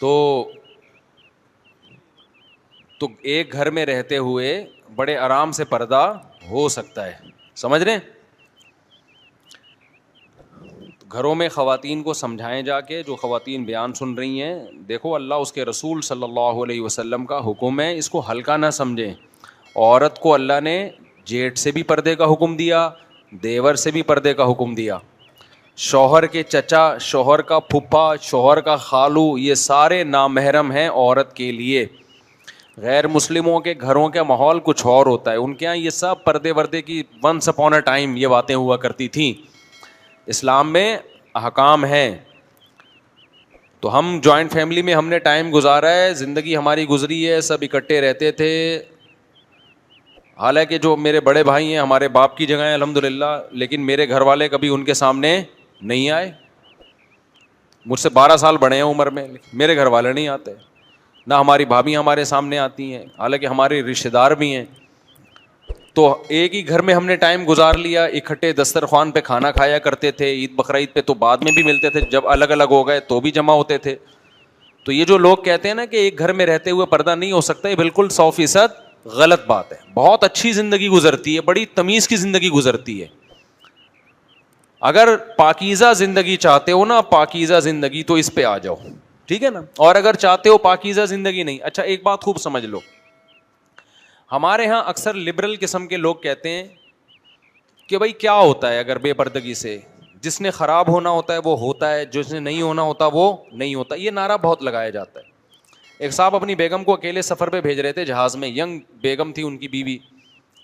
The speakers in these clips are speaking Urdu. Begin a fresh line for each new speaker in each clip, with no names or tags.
تو ایک گھر میں رہتے ہوئے بڑے آرام سے پردہ ہو سکتا ہے. سمجھ رہے ہیں؟ گھروں میں خواتین کو سمجھائیں جا کے. جو خواتین بیان سن رہی ہیں, دیکھو اللہ اس کے رسول صلی اللہ علیہ وسلم کا حکم ہے, اس کو ہلکا نہ سمجھیں. عورت کو اللہ نے جیٹ سے بھی پردے کا حکم دیا, دیور سے بھی پردے کا حکم دیا. شوہر کے چچا, شوہر کا پھپھا, شوہر کا خالو, یہ سارے نامحرم ہیں عورت کے لیے. غیر مسلموں کے گھروں کا ماحول کچھ اور ہوتا ہے. ان کے یہاں یہ سب پردے وردے کی ونس اپون اے ٹائم یہ باتیں ہوا کرتی تھیں. اسلام میں احکام ہیں. تو ہم جوائنٹ فیملی میں ہم نے ٹائم گزارا ہے, زندگی ہماری گزری ہے, سب اکٹھے رہتے تھے. حالانکہ جو میرے بڑے بھائی ہیں ہمارے باپ کی جگہ ہیں الحمدللہ, لیکن میرے گھر والے کبھی ان کے سامنے نہیں آئے. مجھ سے 12 سال بڑے ہیں عمر میں, میرے گھر والے نہیں آتے. نہ ہماری بھابھی ہمارے سامنے آتی ہیں, حالانکہ ہمارے رشتہ دار بھی ہیں. تو ایک ہی گھر میں ہم نے ٹائم گزار لیا, اکٹھے دسترخوان پہ کھانا کھایا کرتے تھے. عید بقرعید پہ تو بعد میں بھی ملتے تھے, جب الگ الگ ہو گئے تو بھی جمع ہوتے تھے. تو یہ جو لوگ کہتے ہیں نا کہ ایک گھر میں رہتے ہوئے پردہ نہیں ہو سکتا, یہ بالکل 100% غلط بات ہے. بہت اچھی زندگی گزرتی ہے, بڑی تمیز کی زندگی گزرتی ہے. اگر پاکیزہ زندگی چاہتے ہو نا, پاکیزہ زندگی, تو اس پہ آ جاؤ, ٹھیک ہے نا. اور اگر چاہتے ہو پاکیزہ زندگی نہیں, اچھا ایک بات خوب سمجھ لو. ہمارے ہاں اکثر لبرل قسم کے لوگ کہتے ہیں کہ بھائی کیا ہوتا ہے اگر بے پردگی سے, جس نے خراب ہونا ہوتا ہے وہ ہوتا ہے, جس نے نہیں ہونا ہوتا وہ نہیں ہوتا. یہ نعرہ بہت لگایا جاتا ہے. ایک صاحب اپنی بیگم کو اکیلے سفر پہ بھیج رہے تھے جہاز میں, ینگ بیگم تھی ان کی بیوی.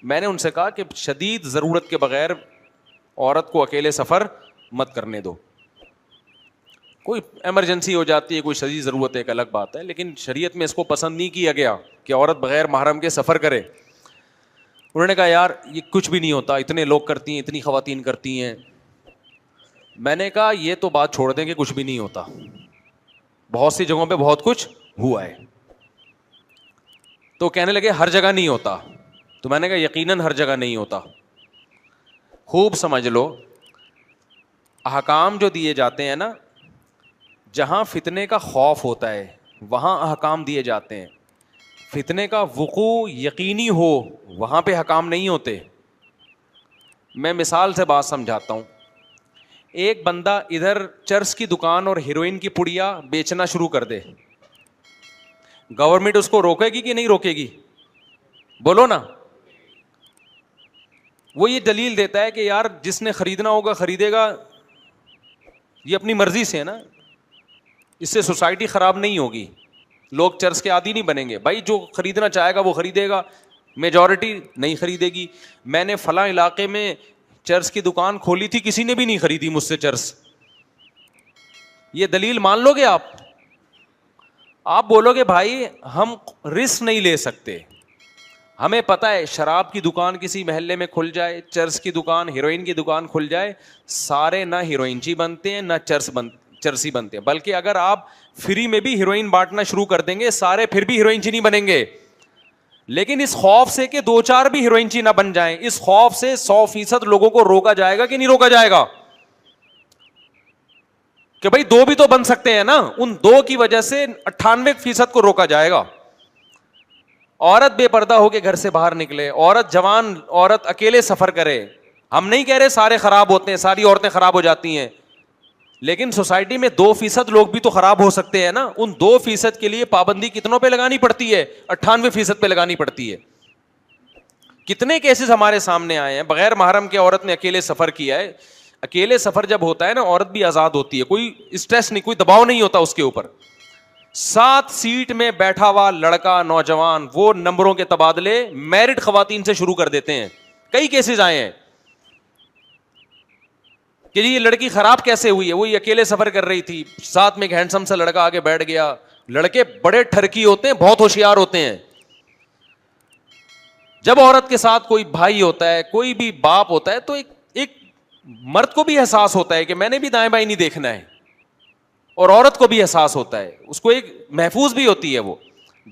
میں نے ان سے کہا کہ شدید ضرورت کے بغیر عورت کو اکیلے سفر مت کرنے دو. کوئی ایمرجنسی ہو جاتی ہے, کوئی شدید ضرورت ہے, ایک الگ بات ہے, لیکن شریعت میں اس کو پسند نہیں کیا گیا کہ عورت بغیر محرم کے سفر کرے. انہوں نے کہا یار یہ کچھ بھی نہیں ہوتا, اتنے لوگ کرتی ہیں, اتنی خواتین کرتی ہیں. میں نے کہا یہ تو بات چھوڑ دیں کہ کچھ بھی نہیں ہوتا, بہت سی جگہوں پہ بہت کچھ ہوا ہے. تو کہنے لگے ہر جگہ نہیں ہوتا. تو میں نے کہا یقیناً ہر جگہ نہیں ہوتا. خوب سمجھ لو, احکام جو دیے جاتے ہیں نا, جہاں فتنے کا خوف ہوتا ہے وہاں احکام دیے جاتے ہیں. فتنے کا وقوع یقینی ہو وہاں پہ احکام نہیں ہوتے. میں مثال سے بات سمجھاتا ہوں. ایک بندہ ادھر چرس کی دکان اور ہیروئن کی پڑیا بیچنا شروع کر دے, گورنمنٹ اس کو روکے گی کہ نہیں روکے گی؟ بولو نا. وہ یہ دلیل دیتا ہے کہ یار جس نے خریدنا ہوگا خریدے گا, یہ اپنی مرضی سے ہے نا, اس سے سوسائٹی خراب نہیں ہوگی, لوگ چرس کے عادی نہیں بنیں گے. بھائی جو خریدنا چاہے گا وہ خریدے گا, میجورٹی نہیں خریدے گی. میں نے فلاں علاقے میں چرس کی دکان کھولی تھی, کسی نے بھی نہیں خریدی مجھ سے چرس. یہ دلیل مان لو گے آپ؟ آپ بولو گے بھائی ہم رسک نہیں لے سکتے. ہمیں پتہ ہے شراب کی دکان کسی محلے میں کھل جائے, چرس کی دکان, ہیروئن کی دکان کھل جائے, سارے نہ ہیروئنچی بنتے ہیں نہ چرسی بنتے ہیں. بلکہ اگر آپ فری میں بھی ہیروئن بانٹنا شروع کر دیں گے, سارے پھر بھی ہیروئنچی نہیں بنیں گے. لیکن اس خوف سے کہ 2-4 بھی ہیروئنچی نہ بن جائیں, اس خوف سے 100% لوگوں کو روکا جائے گا کہ نہیں روکا جائے گا؟ کہ بھائی 2 بھی تو بن سکتے ہیں نا. ان 2 کی وجہ سے 98% کو روکا جائے گا. عورت بے پردہ ہو کے گھر سے باہر نکلے, عورت جوان عورت اکیلے سفر کرے. ہم نہیں کہہ رہے سارے خراب ہوتے ہیں, ساری عورتیں خراب ہو جاتی ہیں, لیکن سوسائٹی میں 2% لوگ بھی تو خراب ہو سکتے ہیں نا. ان 2% کے لیے پابندی کتنوں پہ لگانی پڑتی ہے؟ 98% پہ لگانی پڑتی ہے. کتنے کیسز ہمارے سامنے آئے ہیں, بغیر محرم کے عورت نے اکیلے سفر کیا ہے. اکیلے سفر جب ہوتا ہے نا, عورت بھی آزاد ہوتی ہے, کوئی اسٹریس نہیں, کوئی دباؤ نہیں ہوتا اس کے اوپر. 7 سیٹ میں بیٹھا ہوا لڑکا نوجوان وہ نمبروں کے تبادلے میرڈ خواتین سے شروع کر دیتے ہیں. کئی کیسز آئے ہیں کہ جی یہ لڑکی خراب کیسے ہوئی ہے, وہ اکیلے سفر کر رہی تھی, ساتھ میں ایک ہینڈسم سا لڑکا آگے بیٹھ گیا. لڑکے بڑے ٹھرکی ہوتے ہیں, بہت ہوشیار ہوتے ہیں. جب عورت کے ساتھ کوئی بھائی ہوتا ہے, کوئی بھی باپ ہوتا ہے, تو ایک مرد کو بھی احساس ہوتا ہے کہ میں نے بھی دائیں بائیں نہیں دیکھنا ہے, اور عورت کو بھی احساس ہوتا ہے, اس کو ایک محفوظ بھی ہوتی ہے وہ.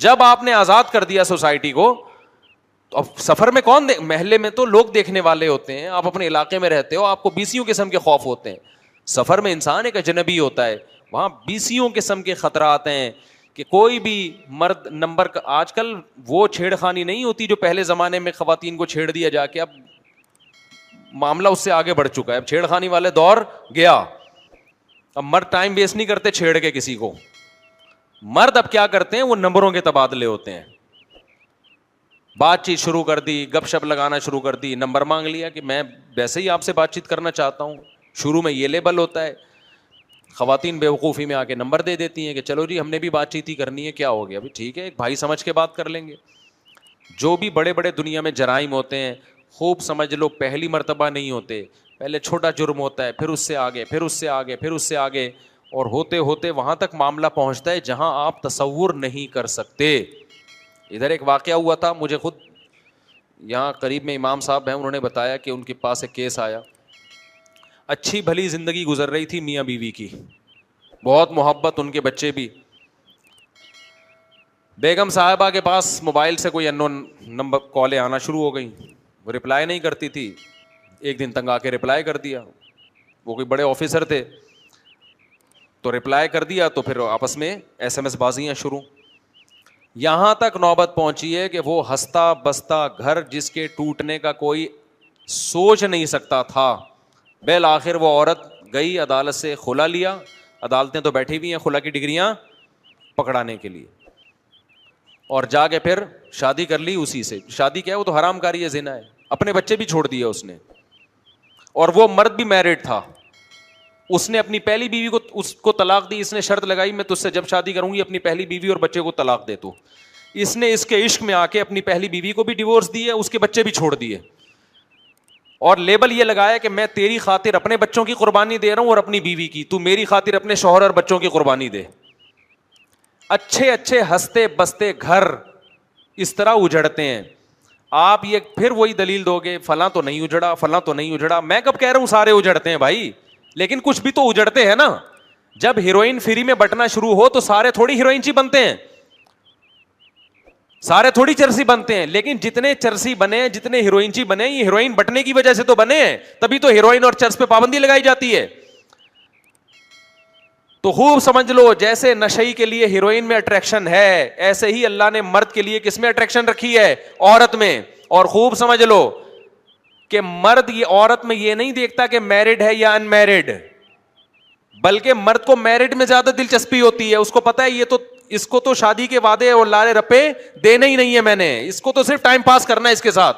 جب آپ نے آزاد کر دیا سوسائٹی کو, تو اب سفر میں کون محلے میں تو لوگ دیکھنے والے ہوتے ہیں, آپ اپنے علاقے میں رہتے ہو, آپ کو 20 قسم کے خوف ہوتے ہیں. سفر میں انسان ایک اجنبی ہوتا ہے, وہاں 20 قسم کے خطرات ہیں. کہ کوئی بھی مرد نمبر کا، آج کل وہ چھیڑ خانی نہیں ہوتی جو پہلے زمانے میں خواتین کو چھیڑ دیا جا کے، اب معاملہ اس سے آگے بڑھ چکا ہے، اب چھیڑ خانی والے دور گیا، اب مرد ٹائم ویسٹ نہیں کرتے چھیڑ کے کسی کو، مرد اب کیا کرتے ہیں، وہ نمبروں کے تبادلے ہوتے ہیں، بات چیت شروع کر دی، گپ شپ لگانا شروع کر دی، نمبر مانگ لیا کہ میں ویسے ہی آپ سے بات چیت کرنا چاہتا ہوں، شروع میں یہ لیبل ہوتا ہے، خواتین بے وقوفی میں آ کے نمبر دے دیتی ہیں کہ چلو جی ہم نے بھی بات چیت ہی کرنی ہے، کیا ہو گیا، ابھی ٹھیک ہے ایک بھائی سمجھ کے بات کر لیں گے۔ جو بھی بڑے بڑے دنیا میں جرائم ہوتے ہیں، خوب سمجھ لو پہلی مرتبہ نہیں ہوتے، پہلے چھوٹا جرم ہوتا ہے، پھر اس سے آگے، پھر اس سے آگے، پھر اس سے آگے، اور ہوتے ہوتے وہاں تک معاملہ پہنچتا ہے جہاں آپ تصور نہیں کر سکتے۔ ادھر ایک واقعہ ہوا تھا، مجھے خود یہاں قریب میں امام صاحب ہیں، انہوں نے بتایا کہ ان کے پاس ایک کیس آیا، اچھی بھلی زندگی گزر رہی تھی میاں بیوی کی، بہت محبت، ان کے بچے بھی، بیگم صاحبہ کے پاس موبائل سے کوئی انون نمبر کالیں آنا شروع ہو گئیں، وہ رپلائی نہیں کرتی تھی، ایک دن تنگ آ کے رپلائی کر دیا، وہ کوئی بڑے آفیسر تھے تو رپلائی کر دیا، تو پھر آپس میں ایس ایم ایس بازیاں شروع، یہاں تک نوبت پہنچی ہے کہ وہ ہنستا بستا گھر جس کے ٹوٹنے کا کوئی سوچ نہیں سکتا تھا، بالآخر وہ عورت گئی عدالت سے خلا لیا، عدالتیں تو بیٹھی ہوئی ہیں خلا کی ڈگریاں پکڑانے کے لیے، اور جا کے پھر شادی کر لی اسی سے، شادی کیا ہے وہ تو حرام کاری ہے، زنا ہے، اپنے بچے بھی چھوڑ دیے اس نے، اور وہ مرد بھی میرڈ تھا، اس نے اپنی پہلی بیوی کو اس کو طلاق دی، اس نے شرط لگائی میں تجھ سے جب شادی کروں گی اپنی پہلی بیوی اور بچے کو طلاق دے تو، اس نے اس کے عشق میں آ کے اپنی پہلی بیوی کو بھی ڈیورس دی ہے، اس کے بچے بھی چھوڑ دیے، اور لیبل یہ لگایا کہ میں تیری خاطر اپنے بچوں کی قربانی دے رہا ہوں اور اپنی بیوی کی، تو میری خاطر اپنے شوہر اور بچوں کی قربانی دے۔ اچھے اچھے ہنستے بستے گھر اس طرح اجڑتے ہیں، آپ یہ پھر وہی دلیل دو گے فلاں تو نہیں اجڑا، فلاں تو نہیں اجڑا، میں کب کہہ رہا ہوں سارے اجڑتے ہیں بھائی، لیکن کچھ بھی تو اجڑتے ہیں نا، جب ہیروئن فری میں بٹنا شروع ہو تو سارے تھوڑی ہیروئن چی بنتے ہیں، سارے تھوڑی چرسی بنتے ہیں، لیکن جتنے چرسی بنے، جتنے ہیروئن چی بنے، یہ ہیروئن بٹنے کی وجہ سے تو بنے ہیں، تبھی تو ہیروئن اور چرس پہ پابندی لگائی جاتی ہے۔ تو خوب سمجھ لو جیسے نشئی کے لیے ہیروئن میں اٹریکشن ہے، ایسے ہی اللہ نے مرد کے لیے کس میں اٹریکشن رکھی ہے، عورت میں، اور خوب سمجھ لو کہ مرد یہ عورت میں یہ نہیں دیکھتا کہ میرڈ ہے یا ان میرڈ، بلکہ مرد کو میرڈ میں زیادہ دلچسپی ہوتی ہے، اس کو پتا ہے یہ تو اس کو تو شادی کے وعدے اور لارے رپے دینے ہی نہیں ہے میں نے، اس کو تو صرف ٹائم پاس کرنا ہے اس کے ساتھ۔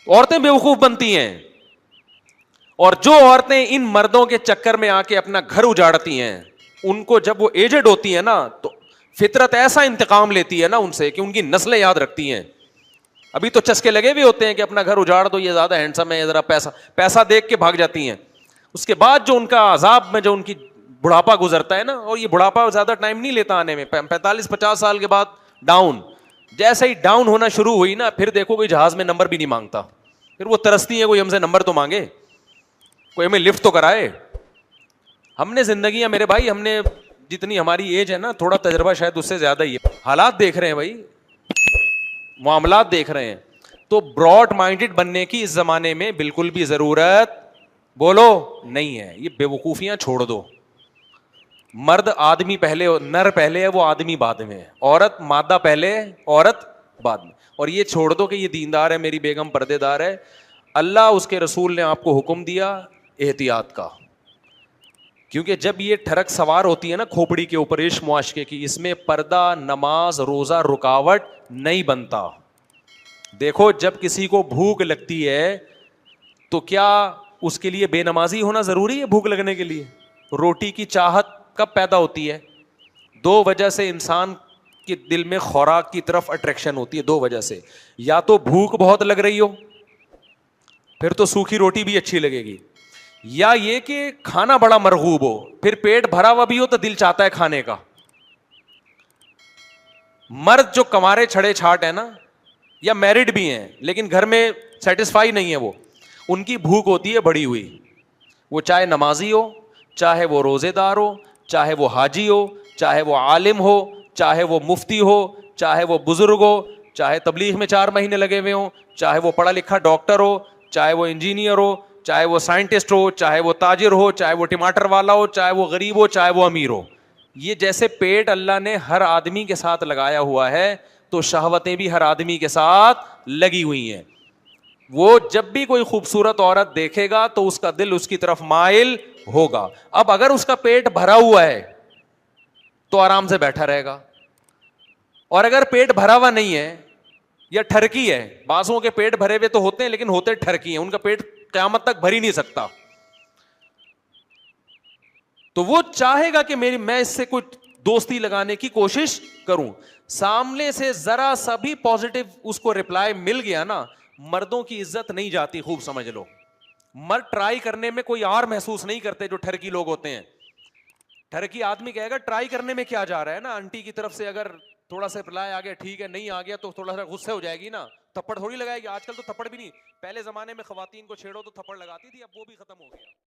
عورتیں بیوقوف بنتی ہیں، اور جو عورتیں ان مردوں کے چکر میں آ کے اپنا گھر اجاڑتی ہیں، ان کو جب وہ ایجڈ ہوتی ہیں نا تو فطرت ایسا انتقام لیتی ہے نا ان سے کہ ان کی نسلیں یاد رکھتی ہیں، ابھی تو چسکے لگے ہوئے ہوتے ہیں کہ اپنا گھر اجاڑ دو، یہ زیادہ ہینڈسم ہے، ذرا پیسہ دیکھ کے بھاگ جاتی ہیں، اس کے بعد جو ان کا عذاب میں جو ان کی بڑھاپا گزرتا ہے نا، اور یہ بڑھاپا زیادہ ٹائم نہیں لیتا آنے میں، 45-50 سال کے بعد ڈاؤن، جیسے ہی ڈاؤن ہونا شروع ہوئی نا پھر دیکھو کوئی جہاز میں نمبر بھی نہیں مانگتا، پھر وہ ترستی ہے کوئی ہم سے نمبر تو مانگے، کوئی ہمیں لفٹ تو کرائے۔ ہم نے زندگیاں میرے بھائی، ہم نے جتنی ہماری ایج ہے نا، تھوڑا تجربہ شاید اس سے زیادہ ہی ہے، حالات دیکھ رہے ہیں بھائی، معاملات دیکھ رہے ہیں، تو براڈ مائنڈڈ بننے کی اس زمانے میں بالکل بھی ضرورت بولو نہیں ہے، یہ بے وقوفیاں چھوڑ دو، مرد آدمی پہلے، نر پہلے ہے، وہ آدمی بعد میں ہے، عورت مادہ پہلے، عورت بعد میں، اور یہ چھوڑ دو کہ یہ دیندار ہے، میری بیگم پردے دار ہے، اللہ اس کے رسول نے آپ کو حکم دیا احتیاط کا، کیونکہ جب یہ ٹھڑک سوار ہوتی ہے نا کھوپڑی کے اوپر عشق معاشقے کی، اس میں پردہ، نماز، روزہ رکاوٹ نہیں بنتا۔ دیکھو جب کسی کو بھوک لگتی ہے تو کیا اس کے لیے بے نمازی ہونا ضروری ہے؟ بھوک لگنے کے لیے روٹی کی چاہت کب پیدا ہوتی ہے؟ دو وجہ سے انسان کے دل میں خوراک کی طرف اٹریکشن ہوتی ہے، دو وجہ سے، یا تو بھوک بہت لگ رہی ہو، پھر تو سوکھی روٹی بھی اچھی لگے گی، یا یہ کہ کھانا بڑا مرغوب ہو، پھر پیٹ بھرا ہوا بھی ہو تو دل چاہتا ہے کھانے کا۔ مرد جو کمارے چھڑے چھاٹ ہے نا، یا میرڈ بھی ہیں لیکن گھر میں سیٹسفائی نہیں ہے، وہ ان کی بھوک ہوتی ہے بڑی ہوئی، وہ چاہے نمازی ہو، چاہے وہ روزے دار ہو، چاہے وہ حاجی ہو، چاہے وہ عالم ہو، چاہے وہ مفتی ہو، چاہے وہ بزرگ ہو، چاہے تبلیغ میں 4 مہینے لگے ہوئے ہوں، چاہے وہ پڑھا لکھا ڈاکٹر ہو، چاہے وہ انجینئر ہو، چاہے وہ سائنٹسٹ ہو، چاہے وہ تاجر ہو، چاہے وہ ٹماٹر والا ہو، چاہے وہ غریب ہو، چاہے وہ امیر ہو، یہ جیسے پیٹ اللہ نے ہر آدمی کے ساتھ لگایا ہوا ہے تو شہوتیں بھی ہر آدمی کے ساتھ لگی ہوئی ہیں. وہ جب بھی کوئی خوبصورت عورت دیکھے گا تو اس کا دل اس کی طرف مائل ہوگا. اب اگر اس کا پیٹ بھرا ہوا ہے تو آرام سے بیٹھا رہے گا, اور اگر پیٹ بھرا ہوا نہیں ہے یا ٹھرکی ہے, بازوں کے پیٹ بھرے ہوئے تو ہوتے ہیں لیکن ہوتے ٹھرکی ہیں, ان کا پیٹ قیامت تک بھر ہی نہیں سکتا, تو وہ چاہے گا کہ میں اس سے کوئی دوستی لگانے کی کوشش کروں. سامنے سے ذرا سا بھی پازیٹو اس کو رپلائی مل گیا نا, مردوں کی عزت نہیں جاتی, خوب سمجھ لو. مرد ٹرائی کرنے میں کوئی اور محسوس نہیں کرتے جو ٹھرکی لوگ ہوتے ہیں. ٹھرکی آدمی کہے گا ٹرائی کرنے میں کیا جا رہا ہے نا, آنٹی کی طرف سے اگر تھوڑا سا رپلائی آ گیا ٹھیک ہے, نہیں آ گیا تو تھوڑا سا غصے ہو جائے گی نا, تھپڑ تھوڑی لگائے گی. آج کل تو تھپڑ بھی نہیں, پہلے زمانے میں خواتین کو چھیڑو تو تھپڑ لگاتی تھی, اب وہ بھی ختم ہو گیا.